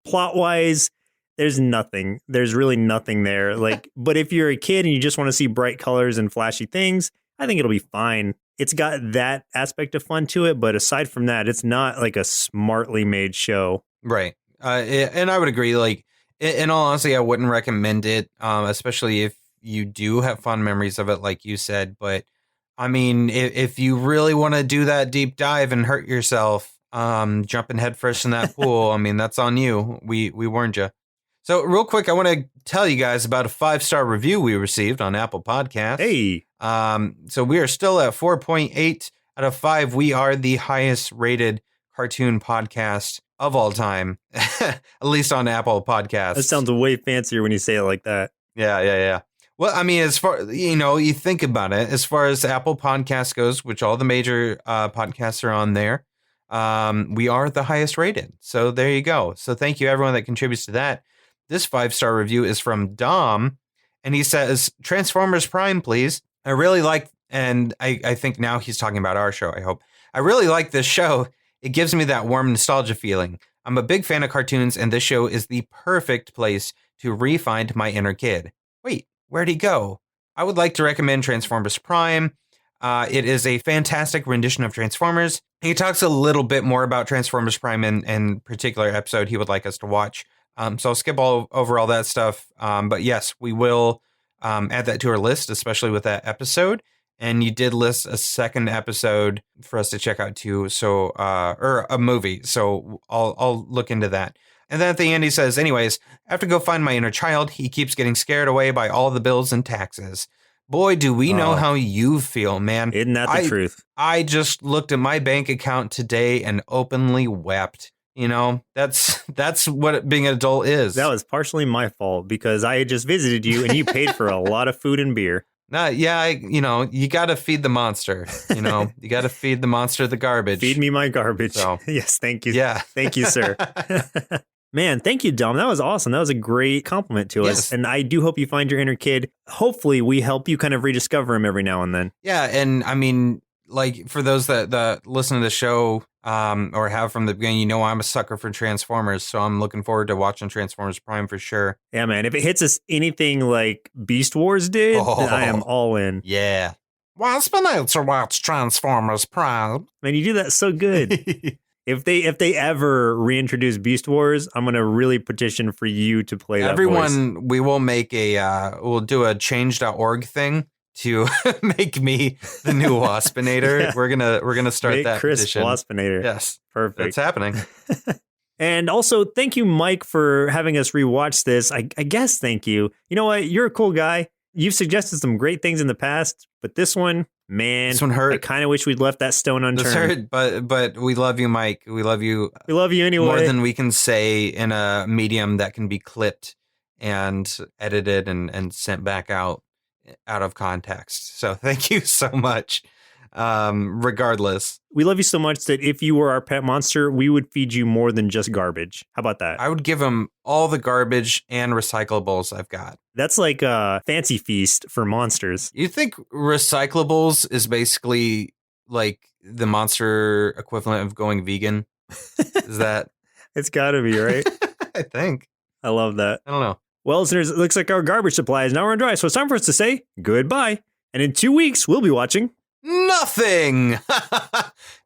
plot wise, there's really nothing there. Like, but if you're a kid and you just want to see bright colors and flashy things, I think it'll be fine. It's got that aspect of fun to it, but aside from that, it's not like a smartly made show. Right. And I would agree. Like, in all honesty, I wouldn't recommend it, especially if you do have fond memories of it, like you said. But I mean, if you really want to do that deep dive and hurt yourself, jumping headfirst in that pool, I mean, that's on you. We warned you. So real quick, I want to tell you guys about a 5-star review we received on Apple Podcasts. Hey. So we are still at 4.8 out of 5. We are the highest rated cartoon podcast of all time, at least on Apple Podcasts. That sounds way fancier when you say it like that. Yeah. Well, I mean, as far, you think about it, as far as Apple Podcasts goes, which all the major podcasts are on there, we are the highest rated. So there you go. So thank you, everyone that contributes to that. This 5-star review is from Dom, and he says, Transformers Prime, please. I really like, and I think now he's talking about our show, I hope. I really like this show. It gives me that warm nostalgia feeling. I'm a big fan of cartoons, and this show is the perfect place to re-find my inner kid. Wait, where'd he go? I would like to recommend Transformers Prime. It is a fantastic rendition of Transformers. He talks a little bit more about Transformers Prime in particular episode he would like us to watch. So I'll skip over all that stuff. But yes, we will add that to our list, especially with that episode. And you did list a second episode for us to check out too. So, or a movie. So I'll look into that. And then at the end, he says, anyways, I have to go find my inner child. He keeps getting scared away by all the bills and taxes. Boy, do we know how you feel, man. Isn't that the truth? I just looked at my bank account today and openly wept. That's what being an adult is. That was partially my fault because I had just visited you and you paid for a lot of food and beer. You got to feed the monster. You got to feed the monster the garbage. Feed me my garbage. So, yes, thank you. Yeah. Thank you, sir. Man, thank you, Dom. That was awesome. That was a great compliment to us. And I do hope you find your inner kid. Hopefully, we help you kind of rediscover him every now and then. Yeah, and I mean, like, for those that listen to the show or have from the beginning, I'm a sucker for Transformers, so I'm looking forward to watching Transformers Prime for sure. Yeah, man. If it hits us anything like Beast Wars did, then I am all in. Yeah. Well, it's been able to watch Transformers Prime. Man, you do that so good. If they ever reintroduce Beast Wars, I'm gonna really petition for you to play that Everyone, voice. We will make we'll do a change.org thing to make me the new Waspinator. Yeah. We're gonna start that Chris petition. Waspinator. Yes, perfect. It's happening. And also, thank you, Mike, for having us rewatch this. I guess thank you. You know what? You're a cool guy. You've suggested some great things in the past, but this one hurt. I kind of wish we'd left that stone unturned. This hurt, but we love you, Mike. We love you. We love you anyway. More than we can say in a medium that can be clipped and edited and sent back out of context. So thank you so much. Regardless, we love you so much that if you were our pet monster, we would feed you more than just garbage. How about that? I would give him all the garbage and recyclables I've got. That's like a fancy feast for monsters. You think recyclables is basically like the monster equivalent of going vegan? Is that? It's got to be, right? I think. I love that. I don't know. Well, listeners, it looks like our garbage supply is now run dry, so it's time for us to say goodbye. And in 2 weeks, we'll be watching nothing.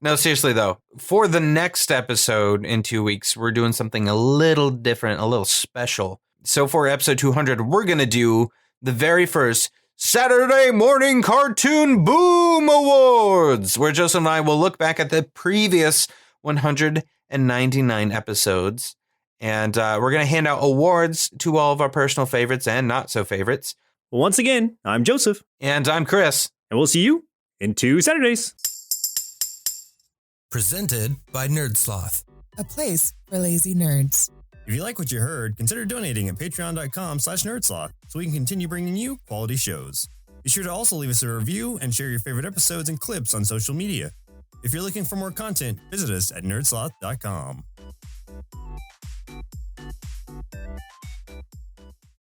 No, seriously, though. For the next episode in 2 weeks, we're doing something a little different, a little special. So for episode 200, we're going to do the very first Saturday Morning Cartoon Boom Awards, where Joseph and I will look back at the previous 199 episodes. And we're going to hand out awards to all of our personal favorites and not so favorites. Once again, I'm Joseph. And I'm Chris. And we'll see you in 2 Saturdays. Presented by Nerdsloth, a place for lazy nerds. If you like what you heard, consider donating at patreon.com/nerdsloth so we can continue bringing you quality shows. Be sure to also leave us a review and share your favorite episodes and clips on social media. If you're looking for more content, visit us at nerdsloth.com.